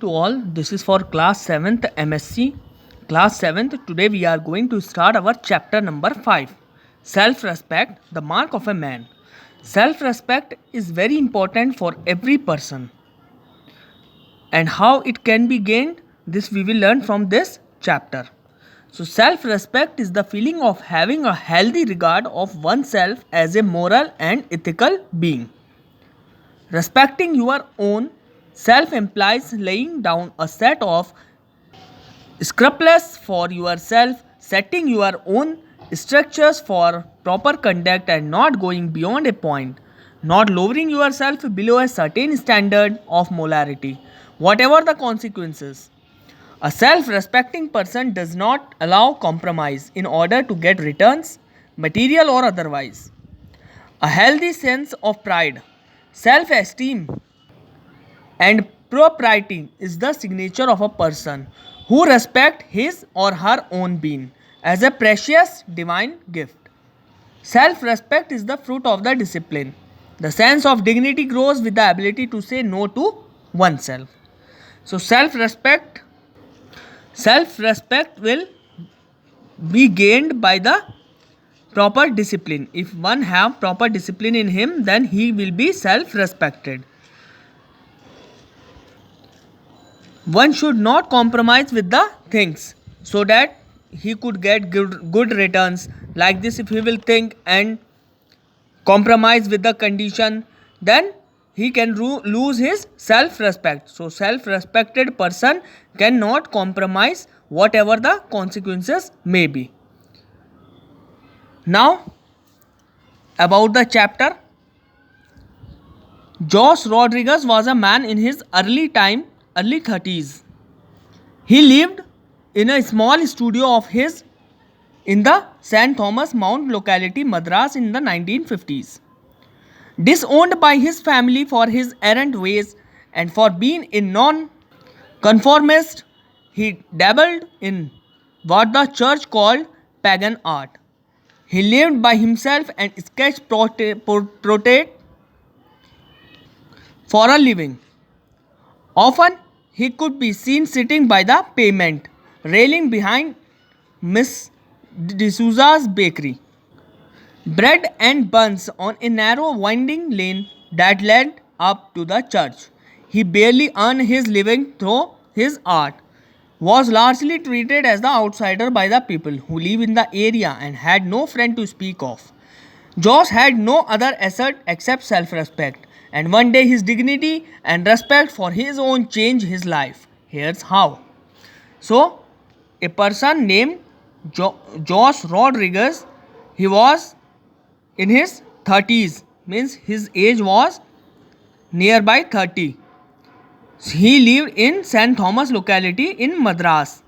To all, this is for class 7th MSc. Class 7th, today we are going to start our chapter number 5. Self-respect, the mark of a man. Self-respect is very important for every person. And how it can be gained, this we will learn from this chapter. So self-respect is the feeling of having a healthy regard of oneself as a moral and ethical being. Respecting your own self implies laying down a set of scruples for yourself, setting your own structures for proper conduct and not going beyond a point, not lowering yourself below a certain standard of morality, whatever the consequences. A self respecting person does not allow compromise in order to get returns, material or otherwise. A healthy sense of pride, self esteem, and propriety is the signature of a person who respects his or her own being as a precious divine gift. Self respect is the fruit of the discipline. The sense of dignity grows with the ability to say no to oneself. So self respect will be gained by the proper discipline. If one have proper discipline in him, then he will be self respected. One should not compromise with the things so that he could get good returns. Like this, if he will think and compromise with the condition, then he can lose his self-respect. So self-respected person cannot compromise whatever the consequences may be. Now about the chapter. Josh Rodriguez was a man in his early 30s. He lived in a small studio of his in the St. Thomas Mount locality, Madras, in the 1950s. Disowned by his family for his errant ways and for being a non-conformist, he dabbled in what the church called pagan art. He lived by himself and sketched portraits for a living. Often he could be seen sitting by the pavement railing behind Miss D'Souza's bakery. Bread and buns on a narrow winding lane that led up to the church. He barely earned his living through his art, was largely treated as the outsider by the people who live in the area and had no friend to speak of. Josh had no other asset except self-respect, and one day his dignity and respect for his own changed his life. Here's how. So, a person named Josh Rodriguez, he was in his 30s, means his age was nearby 30. He lived in St. Thomas locality in Madras.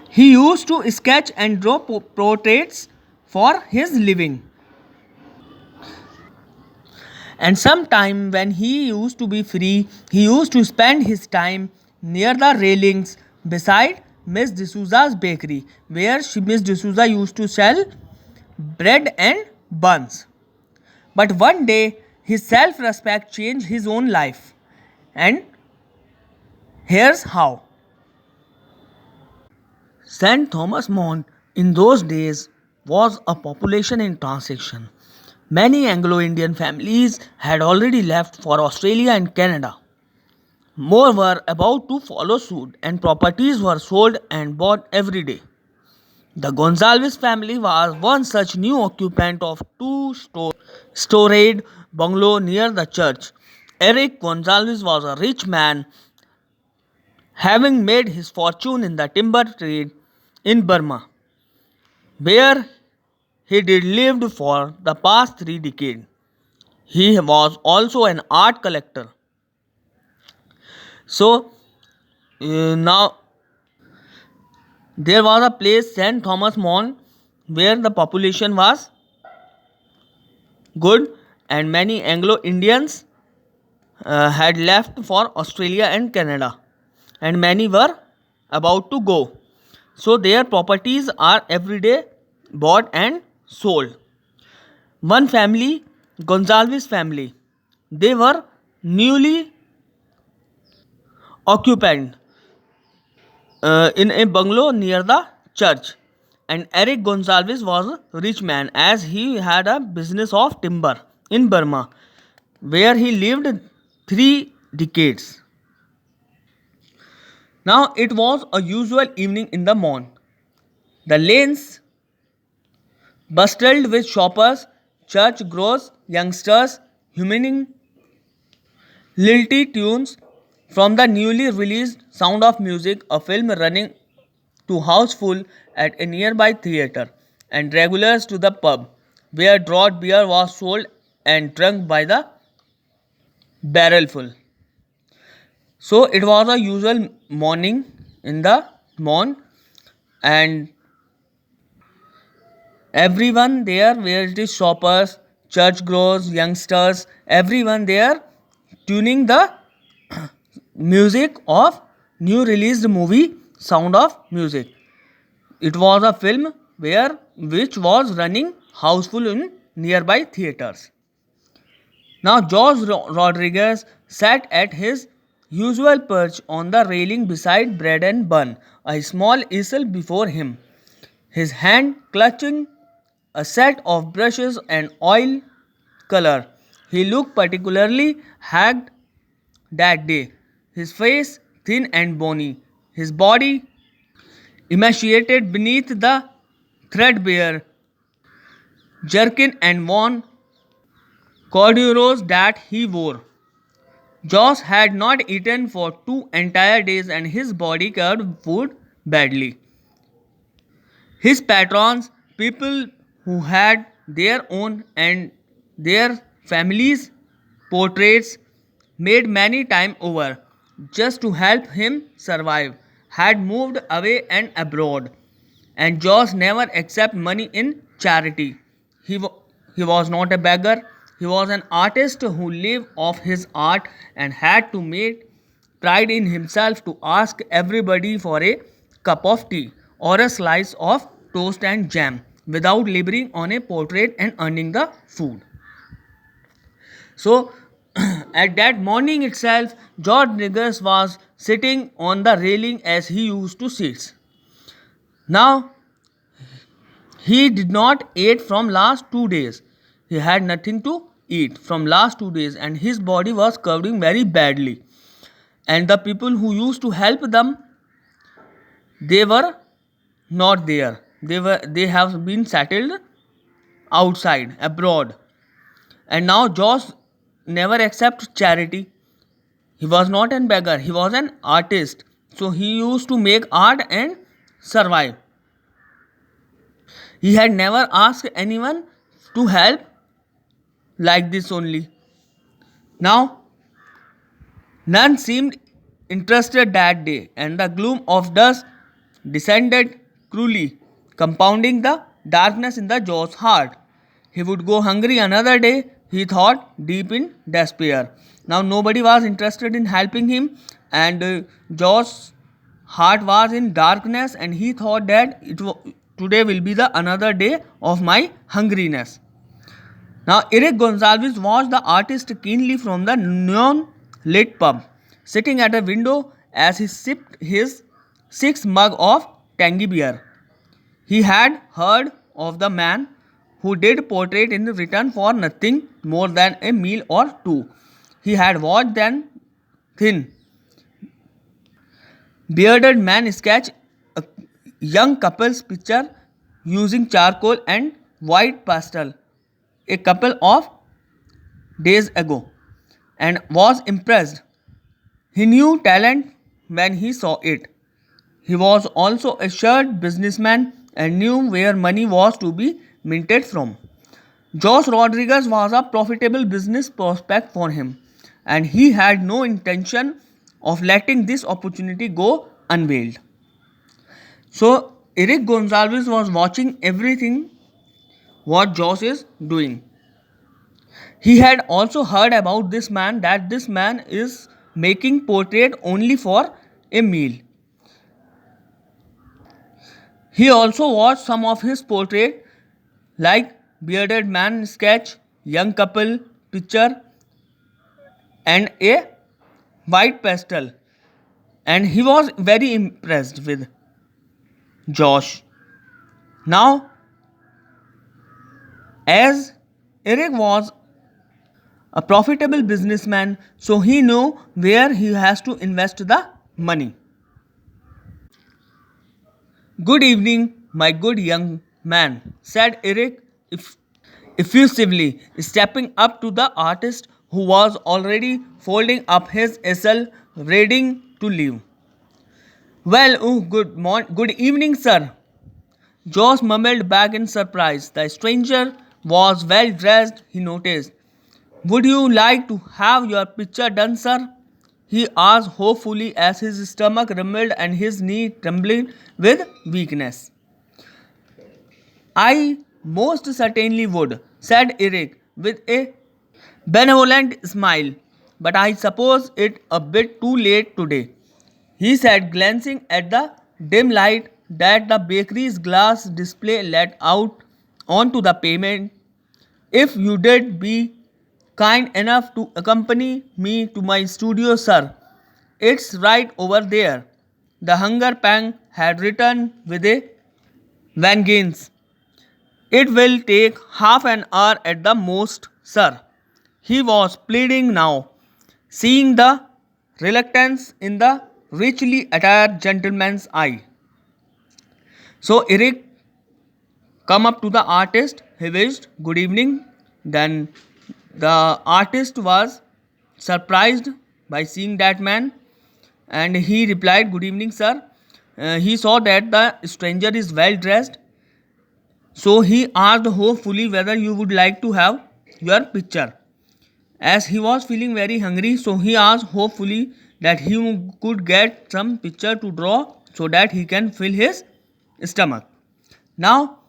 He used to sketch and draw portraits for his living. And sometime when he used to be free, he used to spend his time near the railings beside Miss D'Souza's bakery, where Miss D'Souza used to sell bread and buns. But one day, his self-respect changed his own life. And here's how. St. Thomas Mount in those days was a population in transition. Many Anglo-Indian families had already left for Australia and Canada. More were about to follow suit and properties were sold and bought every day. The Gonzalez family was one such new occupant of two-storied bungalow near the church. Eric Gonzalez was a rich man, having made his fortune in the timber trade in Burma, where he did lived for the past 3 decades. He was also an art collector. So now there was a place St. Thomas Mount where the population was good and many Anglo-Indians had left for Australia and Canada and many were about to go. So their properties are every day bought and sold. One family, Gonzalez family, they were newly occupied in a bungalow near the church. And Eric Gonsalves was a rich man as he had a business of timber in Burma, where he lived 3 decades. Now it was a usual evening in the morn. The lanes bustled with shoppers, church goers, youngsters, humming lilty tunes from the newly released Sound of Music, a film running to houseful at a nearby theatre, and regulars to the pub, where draught beer was sold and drunk by the barrelful. So it was a usual morning in the morn, and everyone there, where it is shoppers, churchgoers, youngsters, everyone there tuning the music of new released movie Sound of Music. It was a film which was running houseful in nearby theaters. Now George Rodriguez sat at his usual perch on the railing beside Bread and Bun, a small easel before him, his hand clutching a set of brushes and oil color. He looked particularly haggard that day, his face thin and bony, his body emaciated beneath the threadbare jerkin and worn corduroys that he wore. Josh had not eaten for 2 entire days and his body craved food badly. His patrons, people who had their own and their families' portraits made many times over just to help him survive, had moved away and abroad. And Josh never accepted money in charity. He was not a beggar. He was an artist who lived off his art and had to make pride in himself to ask everybody for a cup of tea or a slice of toast and jam without laboring on a portrait and earning the food. So, at that morning itself, George Niggers was sitting on the railing as he used to sit. Now, he did not eat from last 2 days. He had nothing to eat from last 2 days and his body was covering very badly. And the people who used to help them, they were not there. They have been settled outside, abroad. And now Josh never accepted charity. He was not a beggar, he was an artist. So he used to make art and survive. He had never asked anyone to help like this only. Now, none seemed interested that day, and the gloom of dusk descended cruelly, compounding the darkness in the Jaw's heart. He would go hungry another day, he thought, deep in despair. Now, nobody was interested in helping him, and Jaw's heart was in darkness, and he thought that today will be the another day of my hungriness. Now, Eric Gonsalves watched the artist keenly from the neon lit pub, sitting at a window as he sipped his sixth mug of tangy beer. He had heard of the man who did portrait in return for nothing more than a meal or two. He had watched then thin, bearded man sketch a young couple's picture using charcoal and white pastel a couple of days ago and was impressed. He knew talent when he saw it. He was also a shrewd businessman and knew where money was to be minted from. Josh Rodriguez was a profitable business prospect for him, and he had no intention of letting this opportunity go unveiled. So, Eric Gonsalves was watching everything what Josh is doing. He had also heard about this man that this man is making portrait only for a meal. He also watched some of his portrait like bearded man sketch, young couple picture and a white pastel, and he was very impressed with Josh. Now, as Eric was a profitable businessman, so he knew where he has to invest the money. Good evening, my good young man, said Eric effusively, stepping up to the artist who was already folding up his easel, ready to leave. Well, good evening, sir. Josh mumbled back in surprise. The stranger was well dressed, he noticed. Would you like to have your picture done, sir? He asked hopefully as his stomach rumbled and his knee trembled with weakness. I most certainly would, said Eric with a benevolent smile. But I suppose it a bit too late today, he said, glancing at the dim light that the bakery's glass display let out onto the pavement. If you did be kind enough to accompany me to my studio, sir. It's right over there. The hunger pang had returned with a vengeance. It will take half an hour at the most, sir. He was pleading now, seeing the reluctance in the richly attired gentleman's eye. So Eric come up to the artist. He wished good evening. Then the artist was surprised by seeing that man, and he replied, good evening, sir. He saw that the stranger is well dressed, so he asked hopefully whether you would like to have your picture. As he was feeling very hungry, so he asked hopefully that he could get some picture to draw so that he can fill his stomach. Now,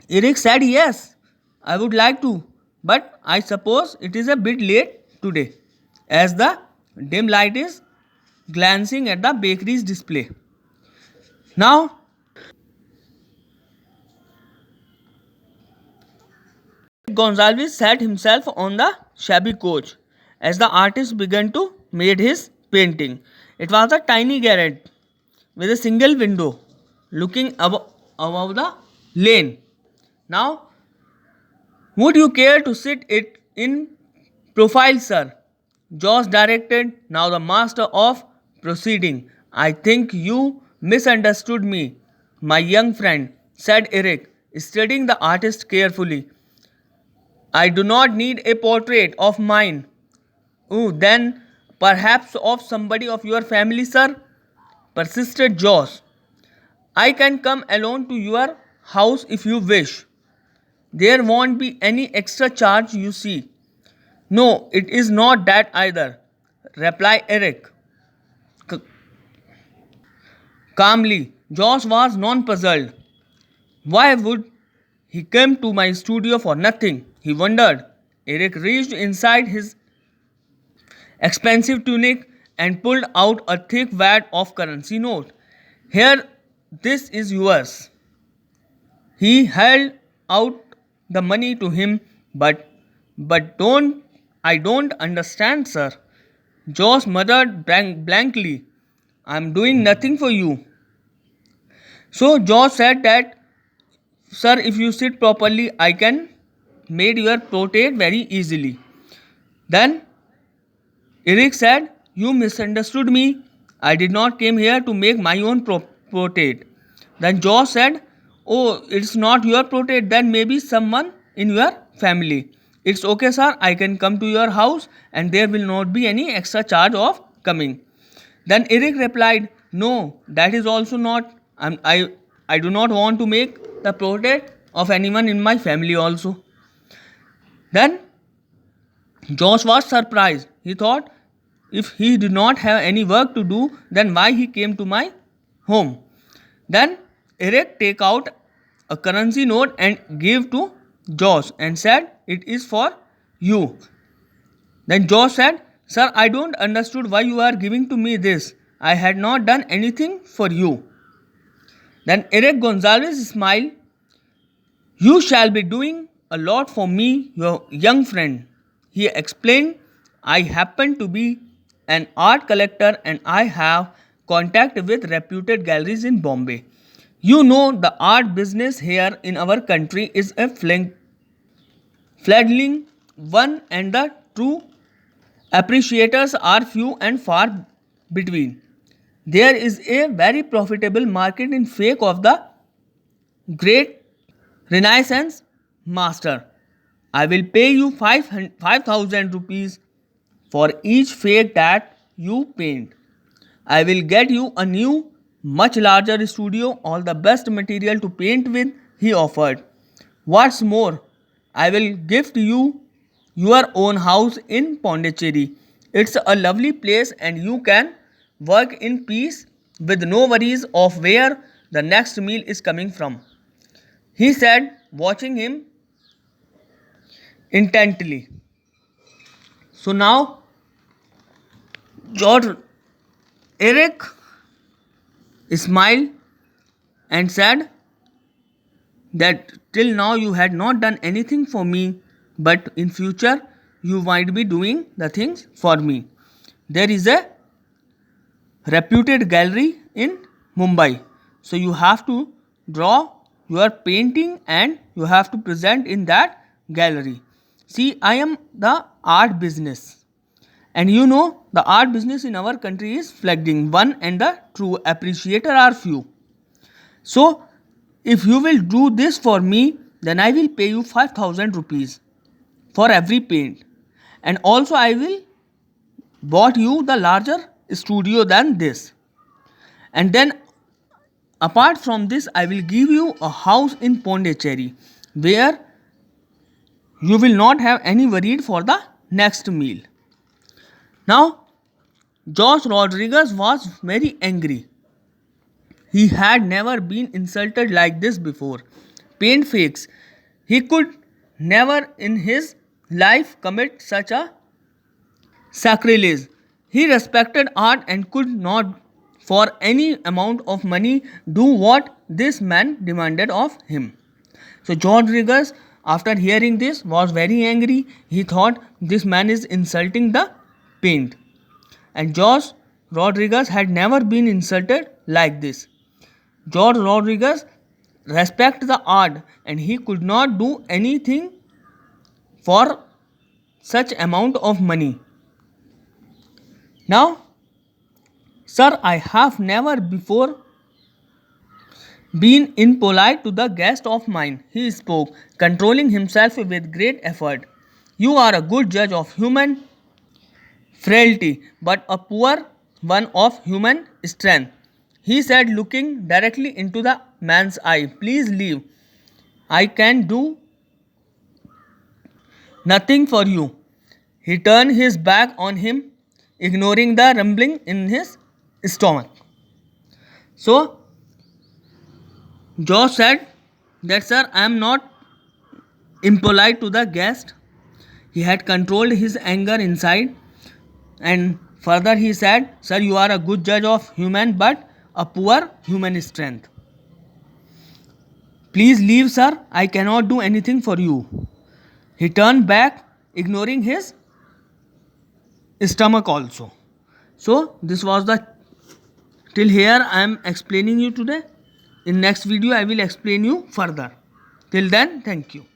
Eric said, yes, I would like to, but I suppose it is a bit late today, as the dim light is glancing at the bakery's display. Now, Gonzalez sat himself on the shabby coach as the artist began to make his painting. It was a tiny garret with a single window looking above the lane. Now, would you care to sit it in profile, sir? Josh directed, now the master of proceeding. I think you misunderstood me, my young friend, said Eric, studying the artist carefully. I do not need a portrait of mine. Oh, then perhaps of somebody of your family, sir? Persisted Josh. I can come alone to your house if you wish. There won't be any extra charge, you see. No, it is not that either, replied Eric. Calmly, Josh was non-puzzled. Why would he come to my studio for nothing? He wondered. Eric reached inside his expensive tunic and pulled out a thick wad of currency note. Here, this is yours. He held out the money to him, but I don't understand, sir. Josh muttered blankly. I'm doing nothing for you. So Josh said that, sir, if you sit properly, I can make your portrait very easily. Then Eric said, you misunderstood me. I did not came here to make my own portrait. Then Josh said, oh, it's not your portrait, then maybe someone in your family. It's okay, sir. I can come to your house and there will not be any extra charge of coming. Then Eric replied, no, that is also not. I do not want to make the portrait of anyone in my family also. Then Josh was surprised. He thought, if he did not have any work to do, then why he came to my home? Then Eric take out a currency note and gave to Josh and said, it is for you. Then Josh said, sir, I don't understood why you are giving to me this. I had not done anything for you. Then Eric Gonzalez smiled. You shall be doing a lot for me, your young friend, he explained I happen to be an art collector and I have contact with reputed galleries in Bombay. You know, the art business here in our country is a fledgling one, and the true appreciators are few and far between. There is a very profitable market in fake of the great Renaissance master. I will pay you 5,000 rupees for each fake that you paint. I will get you a new, much larger studio, all the best material to paint with, he offered. What's more, I will gift you your own house in Pondicherry. It's a lovely place and you can work in peace with no worries of where the next meal is coming from, he said, watching him intently. So now, George Eric smiled and said that till now you had not done anything for me, but in future you might be doing the things for me. There is a reputed gallery in Mumbai, so you have to draw your painting and you have to present in that gallery. See, I am the art business, and you know the art business in our country is flagging one, and the true appreciator are few. So, if you will do this for me, then I will pay you 5,000 rupees for every paint, and also I will bought you the larger studio than this. And then apart from this, I will give you a house in Pondicherry where you will not have any worried for the next meal. Now, Josh Rodriguez was very angry. He had never been insulted like this before. Paint fakes. He could never in his life commit such a sacrilege. He respected art and could not, for any amount of money, do what this man demanded of him. So George Rodriguez, after hearing this, was very angry. He thought this man is insulting the paint. And George Rodriguez had never been insulted like this. George Rodriguez respected the art and he could not do anything for such amount of money. Now, sir, I have never before been impolite to the guest of mine, he spoke, controlling himself with great effort. You are a good judge of human frailty, but a poor one of human strength, he said, looking directly into the man's eye. Please leave. I can do nothing for you. He turned his back on him, ignoring the rumbling in his stomach. So, Josh said that, sir, I am not impolite to the guest. He had controlled his anger inside, and further he said, sir, you are a good judge of human but a poor human strength. Please leave, sir. I cannot do anything for you. He turned back, ignoring his stomach also. So this was the till here I am explaining you today. In next video I will explain you further. Till then, thank you.